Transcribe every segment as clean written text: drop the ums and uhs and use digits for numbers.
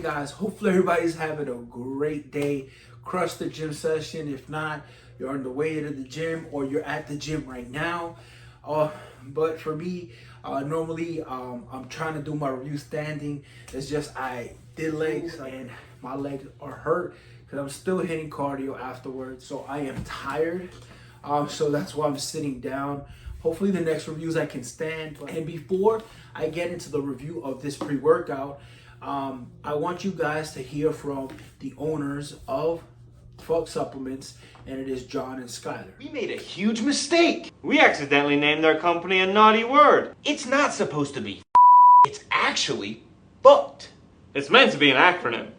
guys, hopefully everybody's having a great day. Crush the gym session. If not, you're on the way to the gym or you're at the gym right now. But for me, normally I'm trying to do my review standing. It's just I did legs and my legs are hurt because I'm still hitting cardio afterwards. So I am tired. So that's why I'm sitting down. Hopefully the next reviews I can stand. And before I get into the review of this pre-workout, I want you guys to hear from the owners of Phuct Supplements, and it is John and Skylar. We made a huge mistake. We accidentally named our company a naughty word. It's not supposed to be it's actually Phuct. It's meant to be an acronym.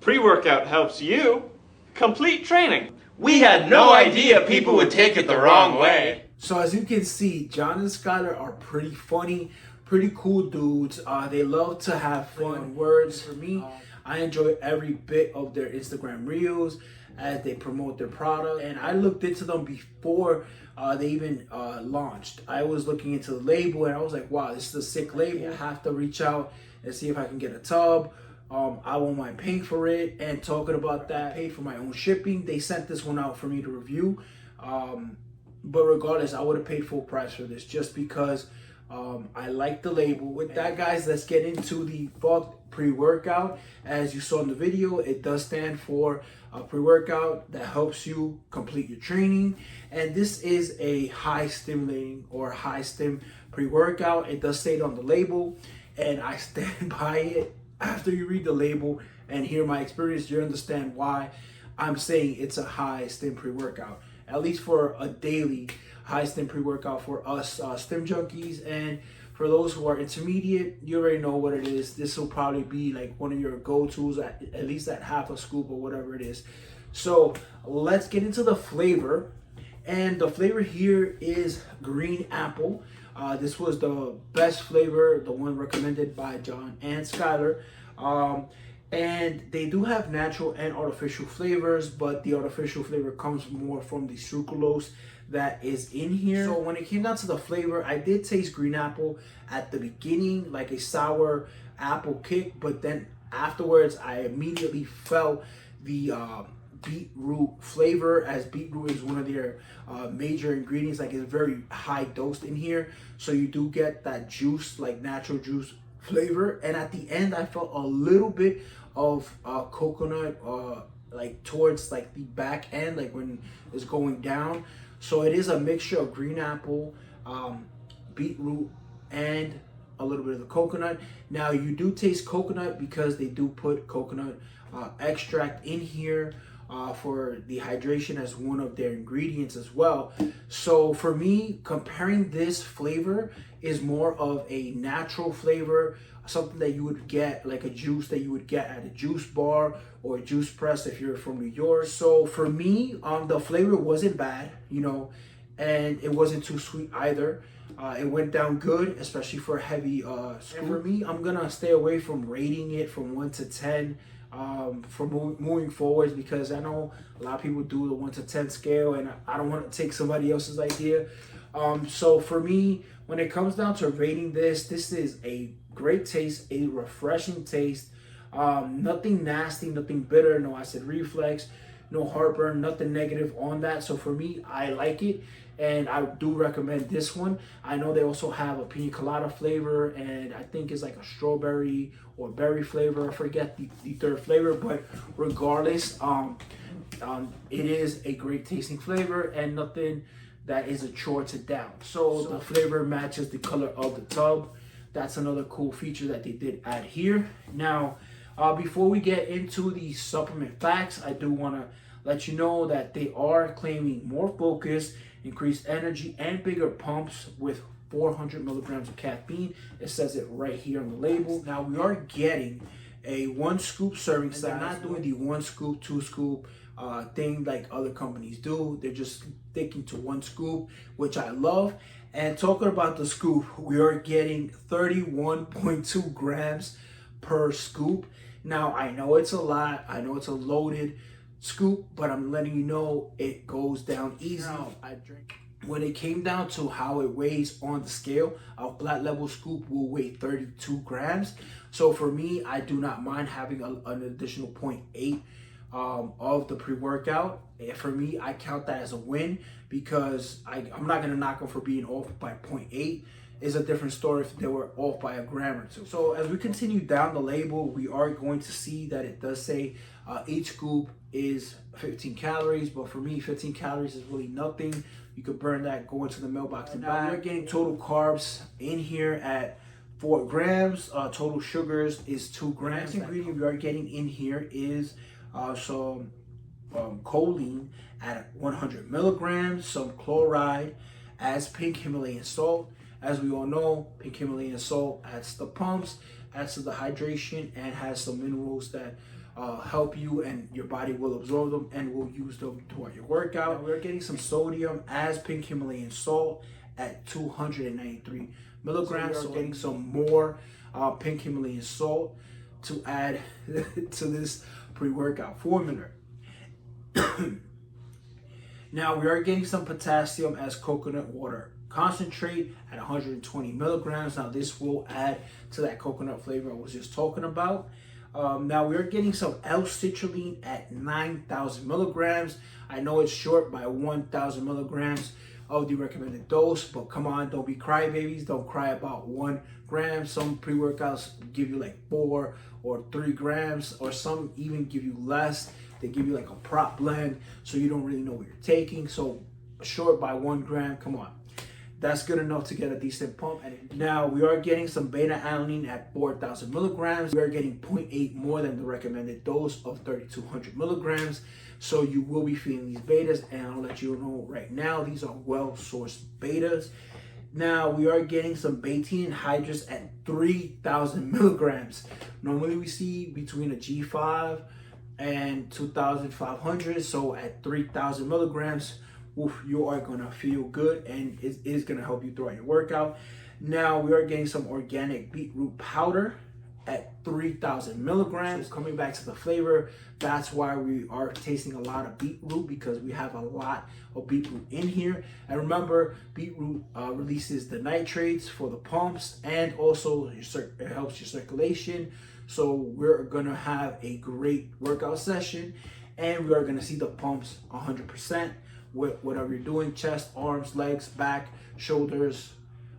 Pre-workout helps you complete training. We had no idea people would take it the wrong way. So as you can see, John and Skylar are pretty funny, pretty cool dudes. They love to have fun words. For me, I enjoy every bit of their Instagram reels as they promote their product. And I looked into them before they even launched. I was looking into the label and I was like, wow, this is a sick label. I have to reach out and see if I can get a tub. I won't mind paying for it. And talking about that, I paid for my own shipping. They sent this one out for me to review. But regardless, I would have paid full price for this just because I like the label. With that, guys, let's get into the Phuct pre-workout. As you saw in the video, it does stand for a pre-workout that helps you complete your training. And this is a high stimulating or high stim pre-workout. It does say it on the label, and I stand by it. After you read the label and hear my experience, you understand why I'm saying it's a high stim pre-workout. At least for a daily high stim pre-workout for us stim junkies. And for those who are intermediate, you already know what it is. This will probably be like one of your go-tos, at least at half a scoop or whatever it is. So let's get into the flavor. And the flavor here is green apple. This was the best flavor, the one recommended by John and Skylar. And they do have natural and artificial flavors, but the artificial flavor comes more from the sucralose that is in here. So when it came down to the flavor, I did taste green apple at the beginning, like a sour apple kick, but then afterwards I immediately felt the beetroot flavor, as beetroot is one of their major ingredients. Like, it's very high dosed in here, so you do get that juice, like natural juice flavor. And at the end I felt a little bit of coconut like towards like the back end, like when it's going down. So it is a mixture of green apple, beetroot, and a little bit of the coconut. Now you do taste coconut because they do put coconut extract in here for the hydration as one of their ingredients as well. So for me, comparing this flavor is more of a natural flavor, something that you would get, like a juice that you would get at a juice bar or a juice press if you're from New York. So for me, the flavor wasn't bad, you know, and it wasn't too sweet either. It went down good, especially for a heavy scoop. And for me, I'm gonna stay away from rating it from 1 to 10 for moving forwards, because I know a lot of people do the 1 to 10 scale, and I don't want to take somebody else's idea. So for me, when it comes down to rating this is a great taste, a refreshing taste. Nothing nasty, nothing bitter, no acid reflux, no heartburn, nothing negative on that. So for me, I like it, and I do recommend this one. I know they also have a pina colada flavor, and I think it's like a strawberry or berry flavor. I forget the third flavor, but regardless, it is a great tasting flavor and nothing that is a chore to down. So the flavor matches the color of the tub. That's another cool feature that they did add here. Now, before we get into the supplement facts, I do want to let you know that they are claiming more focus, increased energy, and bigger pumps with 400 milligrams of caffeine. It says it right here on the label. Now, we are getting a 1 scoop serving size. They're not doing the 1 scoop, 2 scoop thing like other companies do. They're just sticking to 1 scoop, which I love. And talking about the scoop, we are getting 31.2 grams per scoop. Now, I know it's a lot. I know it's a loaded scoop, but I'm letting you know it goes down easy. Now, I drink. When it came down to how it weighs on the scale, a flat level scoop will weigh 32 grams. So for me, I do not mind having an additional 0.8 of the pre-workout. For me, I count that as a win because I'm not going to knock them for being off by 0.8. Is a different story if they were off by a gram or two. So as we continue down the label, we are going to see that it does say each scoop is 15 calories, but for me, 15 calories is really nothing. You could burn that, go into the mailbox and buy. We're getting total carbs in here at 4 grams. Total sugars is 2 grams. The next ingredient we are getting in here is some choline at 100 milligrams, some chloride as pink Himalayan salt. As we all know, pink Himalayan salt adds to the pumps, adds to the hydration, and has some minerals that help you, and your body will absorb them and will use them throughout your workout. Now we're getting some sodium as pink Himalayan salt at 293 milligrams. So we're getting some more pink Himalayan salt to add to this pre-workout formula. Now we are getting some potassium as coconut water concentrate at 120 milligrams. Now this will add to that coconut flavor I was just talking about. Now we're getting some L-citrulline at 9,000 milligrams. I know it's short by 1,000 milligrams of the recommended dose, but come on, don't be crybabies. Don't cry about 1 gram. Some pre-workouts give you like 4 or 3 grams, or some even give you less. They give you like a prop blend, so you don't really know what you're taking. So short by 1 gram, come on. That's good enough to get a decent pump. And now we are getting some beta alanine at 4,000 milligrams. We are getting 0.8 more than the recommended dose of 3,200 milligrams. So you will be feeling these betas, and I'll let you know right now, these are well-sourced betas. Now we are getting some betaine anhydrous at 3,000 milligrams. Normally we see between a G5 and 2,500. So at 3,000 milligrams, oof, you are gonna feel good, and it is gonna help you throughout your workout. Now we are getting some organic beetroot powder at 3,000 milligrams. So coming back to the flavor, that's why we are tasting a lot of beetroot, because we have a lot of beetroot in here. And remember, beetroot releases the nitrates for the pumps, and also it helps your circulation. So we're gonna have a great workout session, and we are gonna see the pumps 100%. With whatever you're doing, chest, arms, legs, back, shoulders.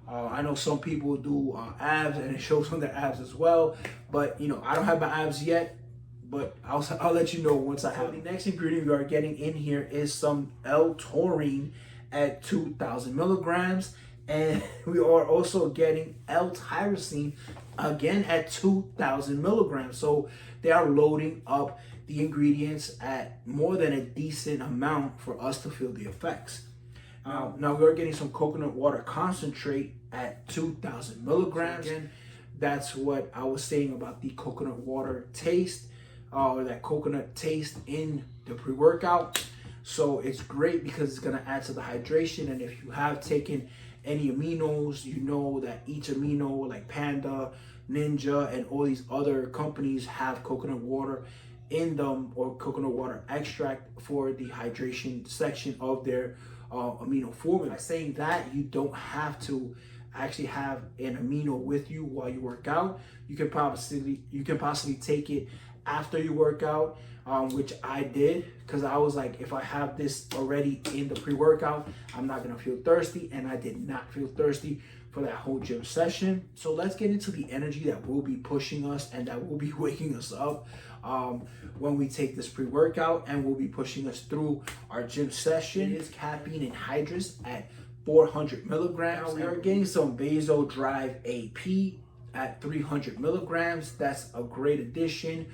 I know some people do abs, and it shows on their abs as well. But you know, I don't have my abs yet, but I'll let you know once I have. The next ingredient we are getting in here is some L-taurine at 2,000 milligrams, and we are also getting L-tyrosine again at 2,000 milligrams. So they are loading up the ingredients at more than a decent amount for us to feel the effects. Now we are getting some coconut water concentrate at 2,000 milligrams. Again, that's what I was saying about the coconut water taste, or that coconut taste in the pre-workout. So it's great because it's gonna add to the hydration. And if you have taken any aminos, you know that each amino, like Panda, Ninja, and all these other companies have coconut water in them, or coconut water extract for the hydration section of their amino formula. By saying that, you don't have to actually have an amino with you while you work out. You can possibly take it after you work out, which I did, because I was like, if I have this already in the pre-workout, I'm not gonna feel thirsty, and I did not feel thirsty for that whole gym session. So let's get into the energy that will be pushing us and that will be waking us up when we take this pre-workout, and will be pushing us through our gym session. It is caffeine anhydrous at 400 milligrams. Now we are getting some Vaso Drive AP at 300 milligrams. That's a great addition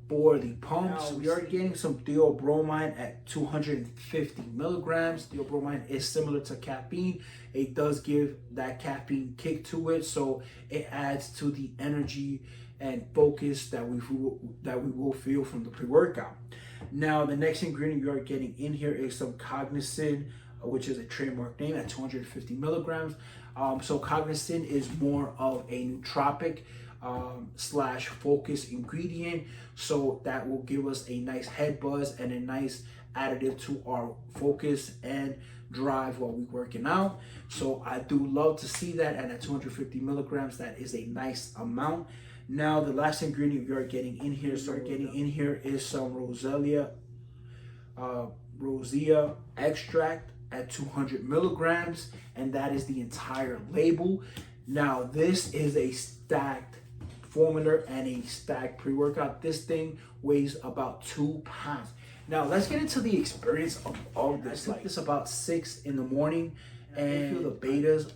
for the pumps. Now we are getting some theobromine at 250 milligrams. Theobromine is similar to caffeine. It does give that caffeine kick to it, so it adds to the energy and focus that we will feel from the pre-workout. Now the next ingredient we are getting in here is some Cognizin, which is a trademark name, at 250 milligrams. So Cognizin is more of a nootropic slash focus ingredient, so that will give us a nice head buzz and a nice additive to our focus and drive while we're working out. So I do love to see that, and at 250 milligrams, that is a nice amount. Now the last ingredient we are getting in here, is some rosea extract at 200 milligrams, and that is the entire label. Now this is a stacked formula and a stacked pre-workout. This thing weighs about 2 pounds. Now let's get into the experience of all of this. I took this about 6 in the morning, and I feel the betas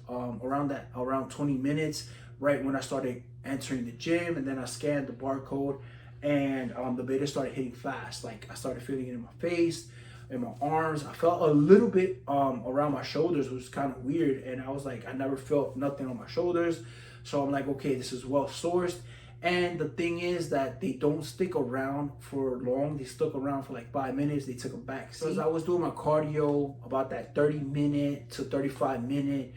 around 20 minutes right when I started entering the gym, and then I scanned the barcode, and the beta started hitting fast. Like I started feeling it in my face, in my arms. I felt a little bit around my shoulders, which was kind of weird, and I was like, I never felt nothing on my shoulders. So I'm like, okay, this is well sourced. And the thing is that they don't stick around for long. They stuck around for like 5 minutes. They took a back seat. Because I was doing my cardio about that 30-minute to 35-minute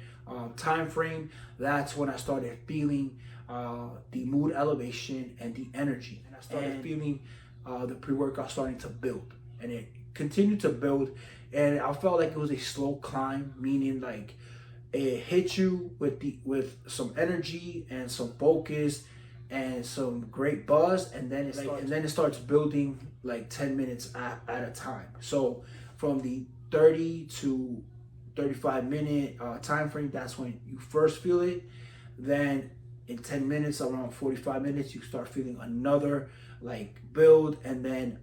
time frame. That's when I started feeling the mood elevation and the energy. And I started feeling the pre-workout starting to build. And it continued to build. And I felt like it was a slow climb, meaning like it hit you with some energy and some focus and some great buzz, and then it starts building like 10 minutes at a time. So from the 30 to 35-minute time frame, that's when you first feel it. Then in 10 minutes, around 45 minutes, you start feeling another like build, and then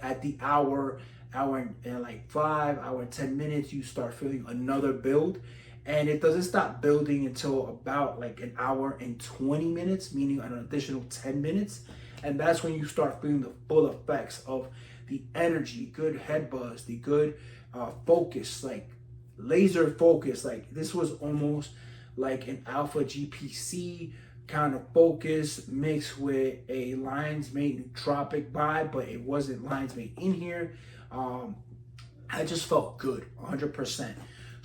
at the hour and like 5 hour and 10 minutes, you start feeling another build. And it doesn't stop building until about like an hour and 20 minutes, meaning an additional 10 minutes. And that's when you start feeling the full effects of the energy, good head buzz, the good focus, like laser focus. Like this was almost like an alpha GPC kind of focus mixed with a Lion's Mate nootropic vibe, but it wasn't Lion's Mate in here. I just felt good, 100%.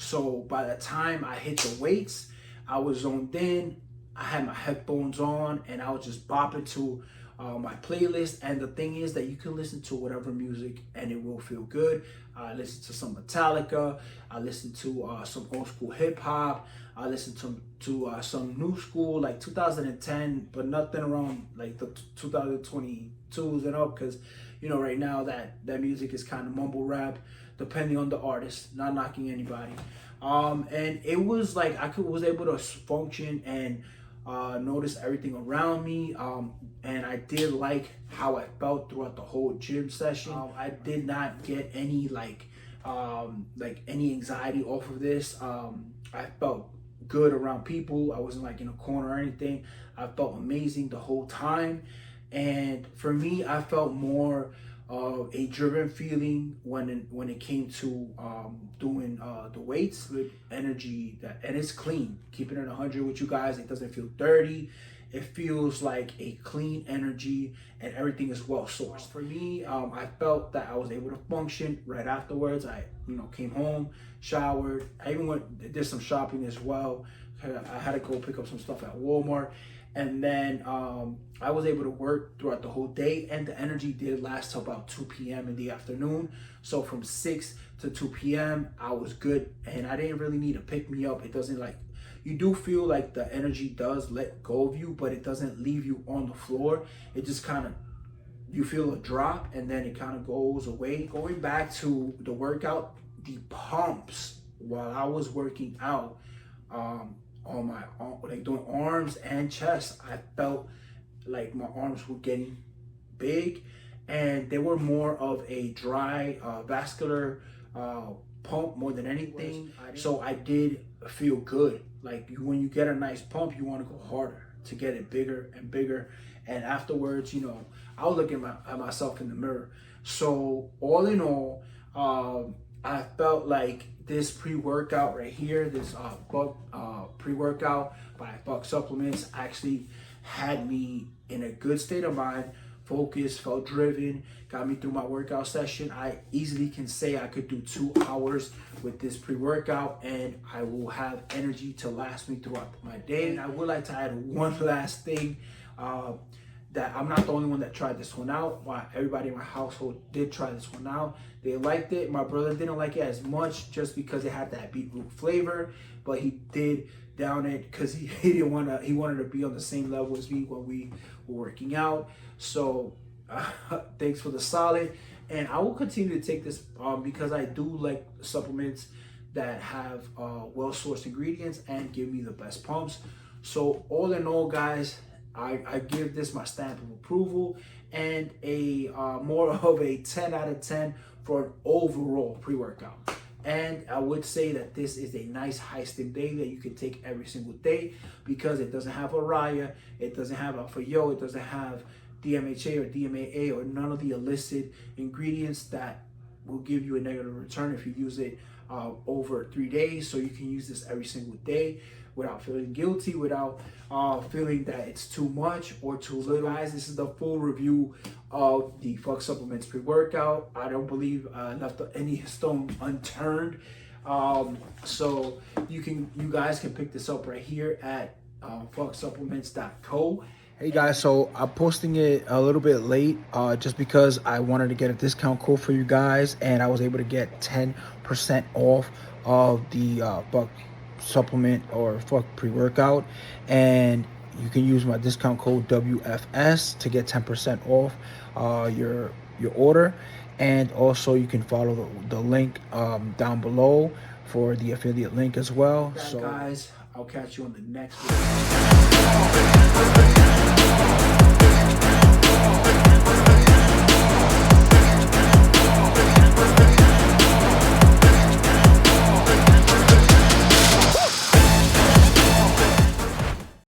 So by the time I hit the weights, I was zoned in. I had my headphones on, and I was just bopping to my playlist. And the thing is that you can listen to whatever music and it will feel good. I listened to some Metallica. I listened to some old school hip hop. I listened to some new school like 2010, but nothing around like the 2022s and up, because you know right now that music is kind of mumble rap, depending on the artist, not knocking anybody. And it was like I was able to function and notice everything around me. And I did like how I felt throughout the whole gym session. I did not get any any anxiety off of this. I felt good around people. I wasn't like in a corner or anything. I felt amazing the whole time. And for me, I felt more of a driven feeling when it came to doing the weights with energy, and it's clean. Keeping it 100 with you guys, it doesn't feel dirty. It feels like a clean energy, and everything is well sourced. For me, I felt that I was able to function right afterwards. I came home, showered. I even did some shopping as well. I had to go pick up some stuff at Walmart. And then I was able to work throughout the whole day, and the energy did last till about 2 p.m. in the afternoon. So from 6 to 2 p.m. I was good, and I didn't really need to pick me up. It doesn't you do feel like the energy does let go of you, but it doesn't leave you on the floor. It just kind of, you feel a drop, and then it kind of goes away. Going back to the workout, the pumps while I was working out, like doing arms and chest, I felt like my arms were getting big, and they were more of a dry vascular pump more than anything. So I did feel good. Like when you get a nice pump, you want to go harder to get it bigger and bigger. And afterwards, I was looking at myself in the mirror. So all in all, I felt like this pre-workout right here, this Phuct pre-workout by Phuct Supplements, actually had me in a good state of mind, focused, felt driven, got me through my workout session. I easily can say I could do 2 hours with this pre-workout, and I will have energy to last me throughout my day. And I would like to add one last thing, that I'm not the only one that tried this one out. Everybody in my household did try this one out. They liked it. My brother didn't like it as much just because it had that beetroot flavor, but he did down it because he didn't want to. He wanted to be on the same level as me when we were working out. So thanks for the solid, and I will continue to take this because I do like supplements that have well-sourced ingredients and give me the best pumps. So all in all, guys, I give this my stamp of approval and a more of a 10 out of 10 for an overall pre-workout. And I would say that this is a nice high stim day that you can take every single day because it doesn't have Araya, it doesn't have Alpha-Yo, it doesn't have DMHA or DMAA or none of the illicit ingredients that will give you a negative return if you use it over 3 days. So you can use this every single day without feeling guilty, without feeling that it's too much or too little. Guys, this is the full review of the Phuct Supplements pre-workout. I don't believe I left any stone unturned. So you guys can pick this up right here at phuctsupplements.co. Hey guys, so I'm posting it a little bit late just because I wanted to get a discount code for you guys, and I was able to get 10% off of the Phuct supplement or Phuct pre-workout, and you can use my discount code WFS to get 10% off your order. And also you can follow the link down below for the affiliate link as well. So guys, I'll catch you on the next video.